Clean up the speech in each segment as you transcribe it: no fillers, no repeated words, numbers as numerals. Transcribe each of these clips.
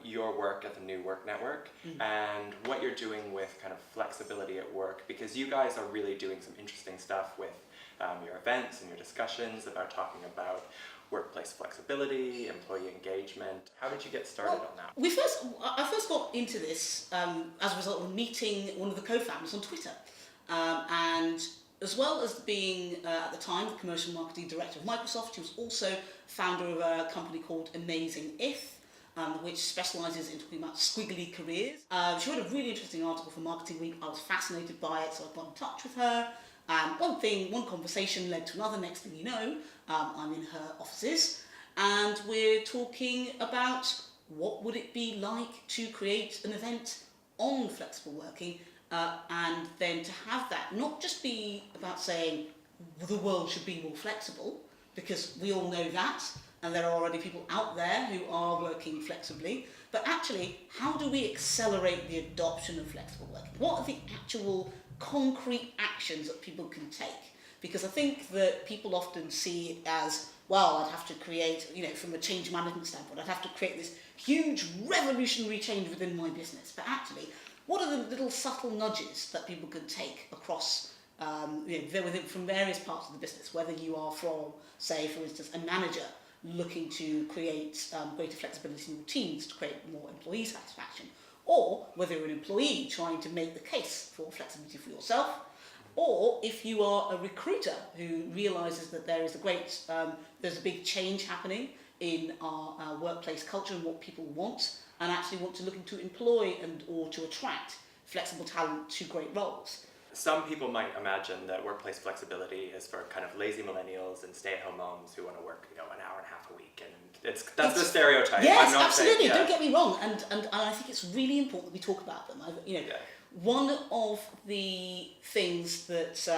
your work at the New Work Network and what you're doing with kind of flexibility at work, because you guys are really doing some interesting stuff with your events and your discussions about talking about workplace flexibility, employee engagement. How did you get started on that? I first got into this as a result of meeting one of the co-founders on Twitter, and as well as being at the time the commercial marketing director of Microsoft, she was also founder of a company called Amazing If, which specialises in talking about squiggly careers. She wrote a really interesting article for Marketing Week. I was fascinated by it, so I got in touch with her. One conversation led to another. Next thing you know, I'm in her offices, and we're talking about what would it be like to create an event on flexible working, and then to have that not just be about saying the world should be more flexible, because we all know that, and there are already people out there who are working flexibly, but actually, how do we accelerate the adoption of flexible working? What are the actual concrete actions that people can take? Because I think that people often see it as, well, I'd have to create, from a change management standpoint, I'd have to create this huge revolutionary change within my business. But actually, what are the little subtle nudges that people can take across, from various parts of the business, whether you are from, say, for instance, a manager looking to create greater flexibility in your teams to create more employee satisfaction, or whether you're an employee trying to make the case for flexibility for yourself, or if you are a recruiter who realises that there's a big change happening in our workplace culture and what people want, and actually want to look to employ or to attract flexible talent to great roles. Some people might imagine that workplace flexibility is for kind of lazy millennials and stay-at-home moms who want to work, an hour and a half a week, and that's the stereotype. Yes, I'm not absolutely. Saying, Don't get me wrong, and I think it's really important that we talk about them. One of the things that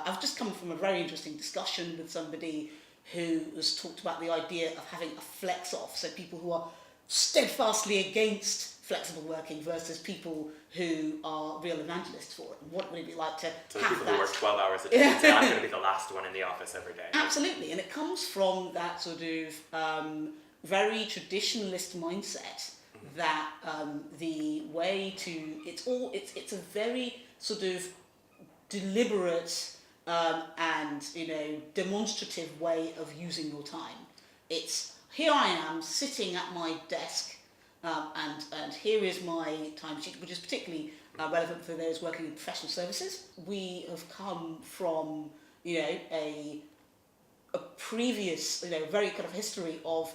I've just come from a very interesting discussion with somebody who has talked about the idea of having a flex off, so people who are steadfastly against flexible working versus people who are real evangelists for it. And what would it be like to so have people that? Who work 12 hours a day and say, I'm going to be the last one in the office every day. Absolutely, and it comes from that sort of very traditionalist mindset that the way to it's a very sort of deliberate and demonstrative way of using your time. It's here I am sitting at my desk. And here is my timesheet, which is particularly relevant for those working in professional services. We have come from, a previous, very kind of history of,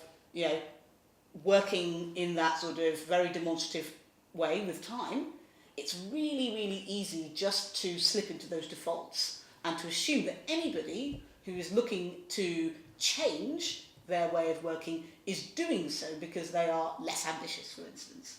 working in that sort of very demonstrative way with time. It's really, really easy just to slip into those defaults and to assume that anybody who is looking to change their way of working is doing so because they are less ambitious, for instance.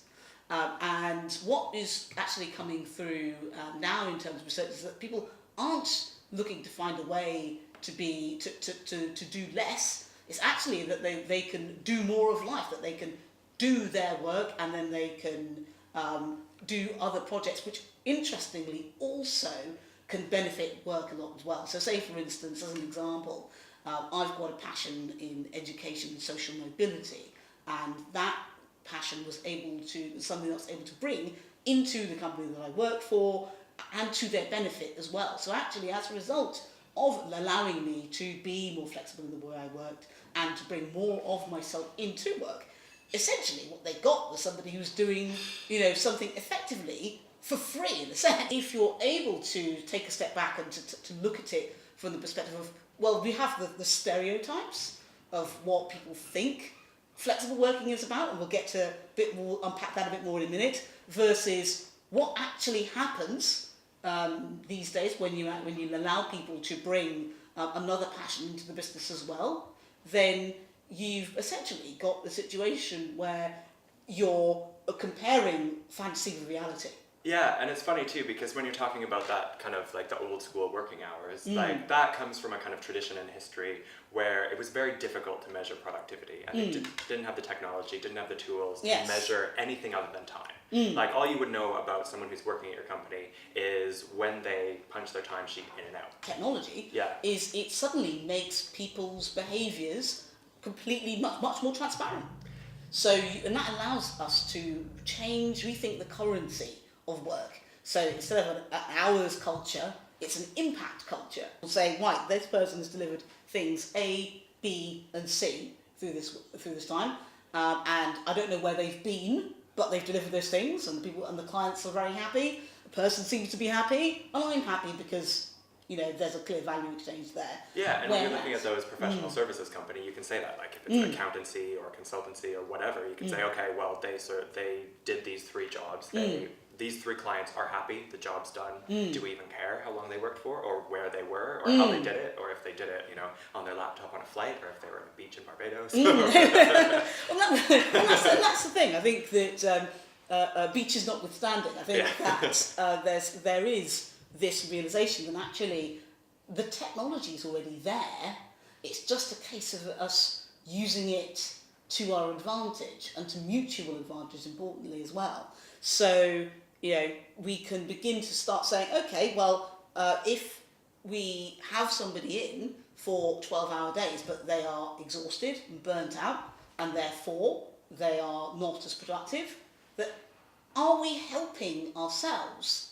And what is actually coming through now in terms of research is that people aren't looking to find a way to do less. It's actually that they can do more of life, that they can do their work and then they can do other projects, which interestingly also can benefit work a lot as well. So say, for instance, as an example, I've got a passion in education and social mobility, and that passion was something that I was able to bring into the company that I work for and to their benefit as well. So actually, as a result of allowing me to be more flexible in the way I worked and to bring more of myself into work, essentially what they got was somebody who's doing, something effectively for free in a sense. If you're able to take a step back and to look at it from the perspective of, well, we have the stereotypes of what people think flexible working is about, and we'll get to unpack that a bit more in a minute, versus what actually happens these days when you allow people to bring another passion into the business as well. Then you've essentially got the situation where you're comparing fantasy with reality. Yeah, and it's funny too, because when you're talking about that kind of like the old school working hours, like that comes from a kind of tradition in history where it was very difficult to measure productivity, and it didn't have the technology, didn't have the tools to measure anything other than time. Like all you would know about someone who's working at your company is when they punch their timesheet in and out. Technology is it suddenly makes people's behaviours completely much more transparent. And that allows us to rethink the currency of work. So instead of an hours culture, it's an impact culture. We'll say, right, this person has delivered things A, B, and C through this time, and I don't know where they've been, but they've delivered those things, and the clients are very happy. The person seems to be happy, and I'm happy because there's a clear value exchange there. Yeah, and when you're looking at those professional services company, you can say that, like if it's an accountancy or consultancy or whatever, you can say, okay, well, they did these 3 jobs. These 3 clients are happy, the job's done. Do we even care how long they worked for, or where they were, or how they did it, or if they did it, on their laptop on a flight, or if they were on a beach in Barbados? Well, that's the thing. I think that beaches notwithstanding, I think that there is this realization that actually the technology is already there. It's just a case of us using it to our advantage and to mutual advantage, importantly as well. So we can begin to start saying, okay, well, if we have somebody in for 12-hour days, but they are exhausted and burnt out, and therefore they are not as productive, that are we helping ourselves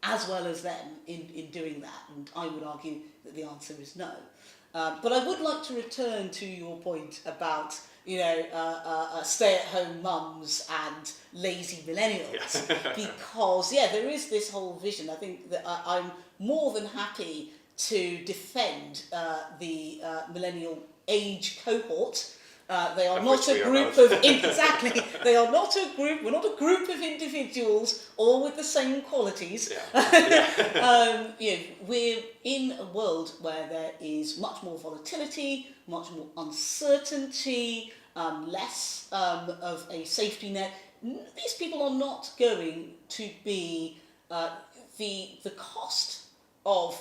as well as them in doing that? And I would argue that the answer is no. But I would like to return to your point about stay-at-home mums and lazy millennials. Yes. Because there is this whole vision. I think that I'm more than happy to defend the millennial age cohort. They are not a group of exactly. They are not a group. We're not a group of individuals, all with the same qualities. We're in a world where there is much more volatility, much more uncertainty, less of a safety net. These people are not going to be the cost of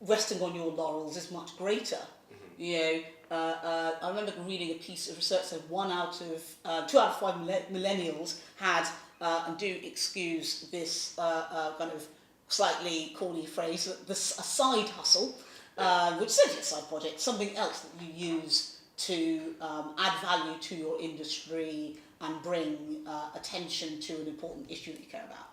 resting on your laurels is much greater. I remember reading a piece of research that 2 out of 5 millennials had, and do excuse this kind of slightly corny phrase, a side hustle, which is essentially a side project, something else that you use to add value to your industry and bring attention to an important issue that you care about.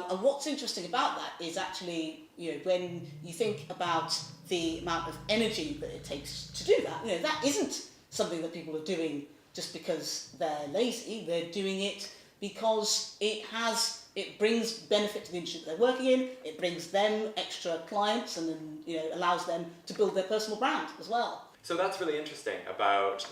And what's interesting about that is actually, when you think about the amount of energy that it takes to do that, that isn't something that people are doing just because they're lazy. They're doing it because it brings benefit to the industry that they're working in. It brings them extra clients, and then allows them to build their personal brand as well. So that's really interesting about,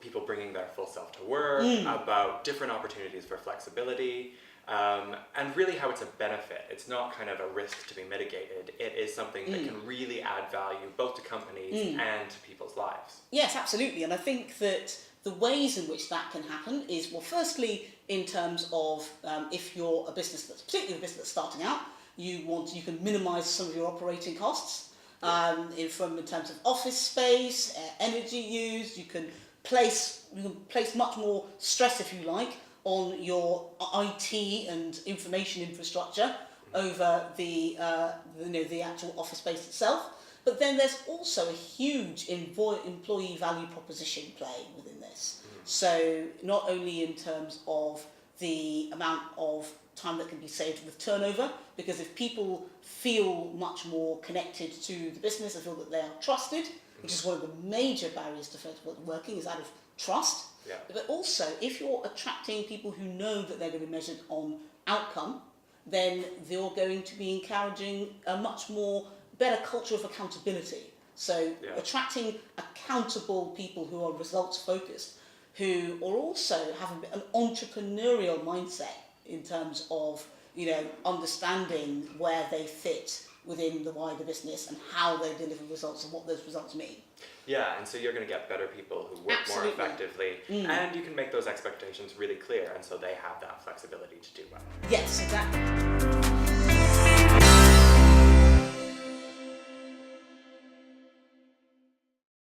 people bringing their full self to work, about different opportunities for flexibility. And really how it's a benefit. It's not kind of a risk to be mitigated. It is something that can really add value both to companies and to people's lives. Yes, absolutely. And I think that the ways in which that can happen is, well, firstly, in terms of if you're a business particularly a business that's starting out, you can minimise some of your operating costs in terms of office space, energy used. You can place much more stress, if you like, on your IT and information infrastructure over the actual office space itself. But then there's also a huge employee value proposition play within this. So not only in terms of the amount of time that can be saved with turnover, because if people feel much more connected to the business and feel that they are trusted, which is one of the major barriers to flexible working, is out of trust. But also, if you're attracting people who know that they're going to be measured on outcome, then they're going to be encouraging a much more better culture of accountability. So attracting accountable people who are results focused, who are also having an entrepreneurial mindset in terms of understanding where they fit within the wider business and how they deliver results and what those results mean. Yeah, and so you're going to get better people who work more effectively, and you can make those expectations really clear, and so they have that flexibility to do well. Yes, exactly.